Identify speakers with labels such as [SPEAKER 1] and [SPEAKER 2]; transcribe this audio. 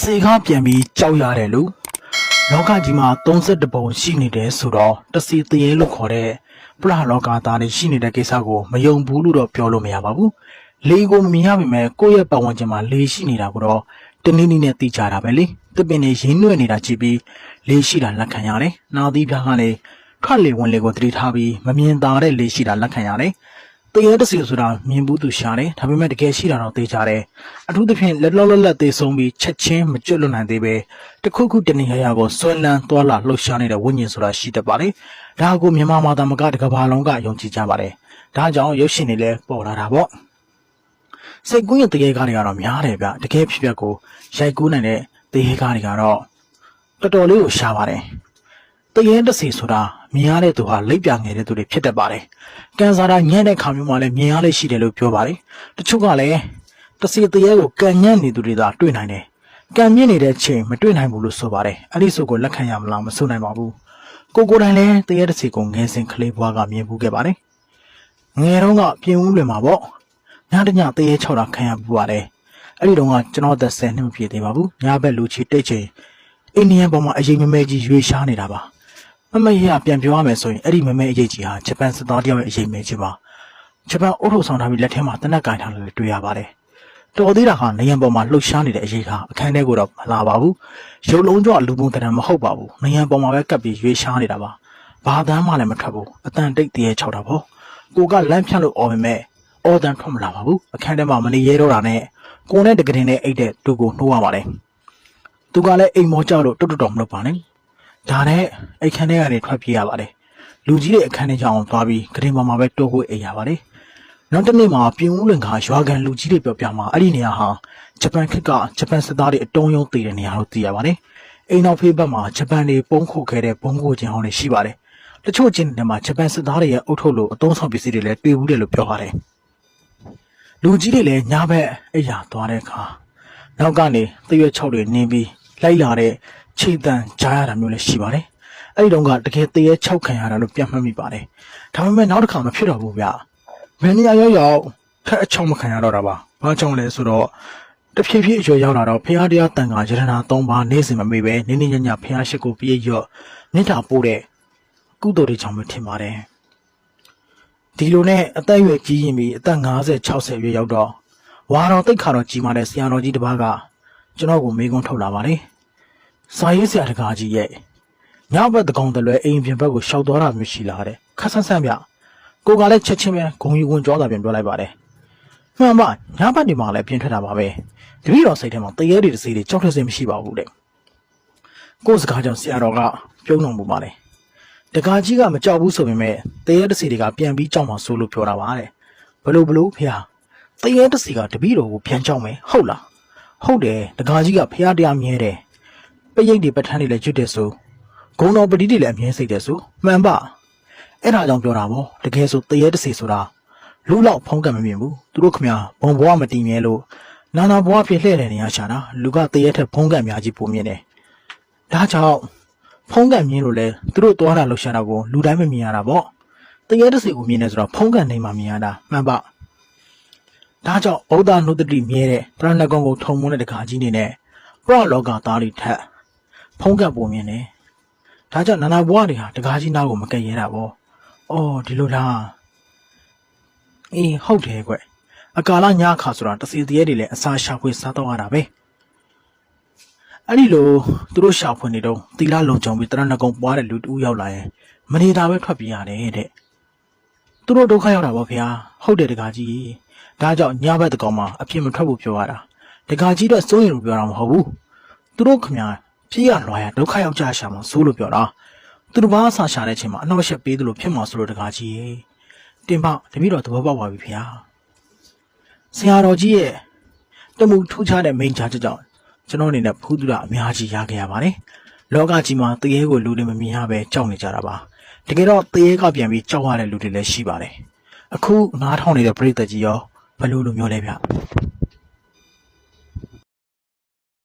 [SPEAKER 1] စေကားပြန်ပြီးကြောက်ရတယ်လို့လောကကြီးမှာ32ပုံရှိနေတယ်ဆိုတော့တစေတရေလို့ခေါ်တဲ့ပရလောကသားတွေရှိနေတဲ့ကိစ္စကိုမယုံဘူးလို့တော့ပြောလို့မရပါဘူးလေကိုမမြင်ရပါမယ်ကိုယ့်ရဲ့ပတ်ဝန်းကျင်မှာလေရှိနေတာကိုတော့တနည်းနည်းနဲ့သိကြတာပဲလေတပင်နေရင်းနှွဲ့နေတာကြည့်ပြီးလေရှိတာလက်ခံရတယ်နာသီးပြားကနေထွက်လေဝင်လေကိုသတိထားပြီးမမြင်သာတဲ့လေရှိတာလက်ခံရတယ်တရေတစီဆိုတာမြင်ဘူးသူရှာတယ်ဒါပေမဲ့တကယ်ရှိတာတော့သိကြတယ်အထူးသဖြင့်လက်သေးဆုံးပြီးချက်ချင်းမကျွတ်လွတ်နိုင်သေးပဲတခုခုတနေရာရာကိုဆွဲလန်းသွားလာလှုပ်ရှားနေတဲ့ဝိညာဉ်ဆိုတာရှိတတ်ပါလေဒါကိုမြန်မာမှာတမကတကဘာလုံးကယုံကြည်ကြပါတယ်ဒါကြောင့်ရုပ်ရှင်တွေလည်းပေါ်လာတာပေါ့စိတ်ကူးရဲ့တရေကားတွေကတော့များတယ်ဗျတကယ်ဖြစ်ကိုရိုက်ကူးနိုင်တဲ့တရေကားတွေကတော့တော်တော်လေးကိုရှားပါတယ်တရေတစီဆိုတာမြင်ရတဲ့သူဟာလိပ်ပြငယ်တဲ့သူတွေဖြစ်တတ်ပါတယ်။ကန်ဆာတာညံ့တဲ့ခါမျိုးမှလည်းမြင်ရလေရှိတယ်လို့ပြောပါတယ်။တချို့ကလည်းတစီတရေကိုကန်ညံ့နေသူတွေသာတွေ့နိုင်တယ်။ကန်မြင့်နေတဲ့ချိန်မတွေ့နိုင်ဘူးလို့ဆိုပါတယ်။အဲ့ဒီဆိုကိုလက်ခံရမလားမဆိုနိုင်ပါဘူး။ကိုတိုင်လည်းတရေတစီကိုငယ်စဉ်ကလေးဘွားကမြင်ဘူးခဲ့ပါတယ်။ငယ်တော့ကပြင်ဦးလွင်မှာပေါ့။ညတညတရေ6တာခံရပူပါတယ်။အဲ့ဒီတော့ကကျွန်တော်သက်10နှစ်မပြည့်သေးပါဘူး။ညဘက်လူချီတိတ်ချိန်အိန္ဒိယပေါ်မှာအရင်မမဲကြီးရွေးရှားနေတာပါ။မမေရပြန်ပြောရမယ်ဆိုရင်အဲ့ဒီမမေအရေးကြီးဟာဂျပန်စစ်သားတယောက်ရဲ့အရေးမဲကြီးပါဂျပန်အုပ်ထုပ်ဆောင်ထားပြီးလက်ထဲမှာတနက်ကင်ထားလို့တွေ့ရပါတယ်တော်သေးတာဟာနေရန်ပေါ်မှာလှုပ်ရှားနေတဲ့အရေးကအခန်းထဲကိုတော့မလာပါဘူးရုပ်လုံးကျော်လူပုံတရံမဟုတ်ပါဘူးနေရန်ပေါ်မှာပဲကပ်ပြီးရွေးရှားနေတာပါဘာတမ်းမှလည်းမထွက်ဘူးအတန်တိတ်တရေ6တာပေါ့ကိုကလမ်းဖြတ်လို့អော်ပေမဲ့အော်တန်ထွက်မလာပါဘူးအခန်းထဲမှာမနေရဲတော့တာနဲ့ကိုနဲ့တကတင်နဲ့အိတ်တဲ့သူကိုနှိုးရပါတယ်သူကလည်းအိမ်မောကြောက်လို့တွတ်တော်မလုပ်ပါနဲ့ဒါနဲ့အခန်းထဲကနေထွက်ပြေးရပါတယ်လူကြီးတွေအခန်းထဲကြောင်သွားပြီးကတင်ပေါ်မှာပဲတိုးခွေအိပ်ရပါတယ်နောက်တစ်နေ့မှာပြင်ဦးလွင်ကရွာကန်လူကြီးတွေပြောပြမှာအဲ့ဒီနေရာဟာဂျပန်ခေတ်ကဂျပန်စစ်သားတွေအတုံးယုံတည်တဲ့နေရာလို့သိရပါတယ်အိမ်နောက်ဖေးဘက်မှာဂျပန်တွေပုံခုခဲ့တဲ့ဘုံကိုကျင်းဟောင်းတွေရှိပါတယ်တချို့ချင်းတွေမှာဂျပန်စစ်သားတွေရဲ့အုပ်ထုပ်လိုအသုံးဆောင်ပစ္စည်းတွေလည်းတွေ့ဘူးတယ်လို့ပြောပါတယ်လူကြီးတွေလည်းညဘက်အိပ်ရာသွားတဲ့အခါနောက်ကနေတရွက်6တွေနင်းပြီးလိုက်လာတဲ့ခြေတံကြားရတာမျိုးလည်းရှိပါတယ်။အဲ့ဒီတော့ကတကယ်တရေ6ခံရတာလို့ပြန်မှတ်မိပါတယ်။ဒါပေမဲ့နောက်တစ်ခါမဖြစ်တော့ဘူးဗျ။မင်းရရောက်ထက်အချောင်းမခံရတော့တာပါ။ဘာကြောင့်လဲဆိုတော့တဖြည်းဖြည်းအရွယ်ရောက်လာတော့ဖះတရားတန်ခါရတနာ3ပါးနေ့စဉ်မမေ့ပဲနေ့ညဖះရှိကိုပြေးရော့မြင့်တာပို့တဲ့ကုသိုလ်တွေကြောင့်ပဲထင်ပါတယ်။ဒီလိုနဲ့အသက်အရွယ်ကြီးရင်ပြီးအသက်50 60ရွယ်ရောက်တော့ဝါတော်တိတ်ခါတော့ကြီးမာတဲ့ဆရာတော်ကြီးတစ်ပါးကကျွန်တော်ကိုမေးခွန်းထုတ်လာပါတယ်။စာရေးဆရာတကားကြီးရဲ့ညဘက်တကောင်တလွဲအိမ်ပြင်ဘက်ကိုရှောက်သွားတာမျိုးရှိလာတဲ့ခက်ဆန်းဆန်းဗျကိုကလည်းချက်ချင်းပဲဂုံယူဝင်ကြောတာပြန်ပြောလိုက်ပါတယ်မှန်ပါညဘက်ဒီမှာလည်းပြင်ထွက်တာပါပဲတပည့်တော်စိတ်ထဲမှာတရေတွေတစေးတွေကြောက်ထက်စင်မရှိပါဘူးတဲ့ကိုစကားကြောင့်ဆရာတော်ကပြုံးတော်မူပါလေတကားကြီးကမကြောက်ဘူးဆိုပေမဲ့တရေတစေးတွေကပြန်ပြီးကြောက်မှဆိုလို့ပြောတာပါတဲ့ဘလို့ဖေဟာတရေတစေးကတပည့်တော်ကိုပြန်ကြောက်မယ်ဟုတ်လားဟုတ်တယ်တကားကြီးကဖះတရားမြဲတယ်ပရိတ်တွေပဋ္ဌာန်းတွေလည်းကျွတ်တယ်ဆိုဂုံတော်ပတိတွေလည်းအမြဲစိတ်တယ်ဆိုမှန်ပါအဲ့ဒါကြောင့်ပြောတာပေါ့တကယ်ဆိုတရေတစီဆိုတာလူလောက်ဖုံးကံမမြင်ဘူးသူတို့ခမဘုံဘွားမတည်မြဲလို့နာနာဘွားဖြစ်လှည့်တဲ့နေရာရှာတာလူကတရေထက်ဖုံးကံများကြီးပုံမြင်တယ်ဒါကြောင့်ဖုံးကံမြင်လို့လဲသူတို့သွားတာလှရှာတာကိုလူတိုင်းမမြင်ရတာပေါ့တရေတစီကိုမြင်နေဆိုတော့ဖုံးကံနေမှမြင်ရတာမှန်ပါဒါကြောင့်ဗုဒ္ဓနုတ္တိမြဲတဲ့တရဏဂုံကိုထုံမွန်းတဲ့တခါကြီးနေနဲ့ပရလောကသားတွေထက်ဖုံးကပ်ပုံမြင်တယ်ဒါကြောင့်နာနာဘွားတွေဟာတကားကြီးနားကိုမကဲ့ရဲတာပေါ့အော်ဒီလိုလားအေးဟုတ်တယ်ကွအကာလညခါဆိုတာတစီတရေတွေလည်းအစာရှာဖွေစားတော့ရတာပဲအဲ့ဒီလိုသူတို့ရှာဖွေနေတော့သီလလုံခြုံပြီးတရဏဂုံပွားတဲ့လူတူရောက်လာရင်မနေတာပဲထွက်ပြေးရတယ်တဲ့သူတို့ဒုက္ခရောက်တာပေါ့ဗျာဟုတ်တယ်တကားကြီးဒါကြောင့်ညဘက်တကောင်မှာအပြစ်မထွက်ဖို့ပြောရတာတကားကြီးတော့စိုးရင်လို့ပြောတာမဟုတ်ဘူးသူတို့ခမပြေးရလွှာရဒုက္ခရောက်ကြရှာမှာစိုးလို့ပြောတာသူတို့ဘာအဆာရှာတဲ့အချိန်မှာအနောက်ရှက်ပေးသလိုဖြစ်မှာဆိုလို့တကားကြီးတင်ပတပည့်တော်သဘောပေါက်ပါပြီဖေဟာဆရာတော်ကြီးရဲ့တမှုထူးခြားတဲ့မိန့်ကြားချက်ကြောင့်ကျွန်တော်အနေနဲ့ဖူးသူရအများကြီးရခဲ့ရပါတယ်လောကကြီးမှာတရေကိုလူတွေမမြင်ရပဲကြောက်နေကြတာပါတကယ်တော့တရေကပြန်ပြီးကြောက်ရတဲ့လူတွေလည်းရှိပါတယ်အခုနားထောင်နေတဲ့ပရိသတ်ကြီးရောဘယ်လိုမျိုးလဲဗျ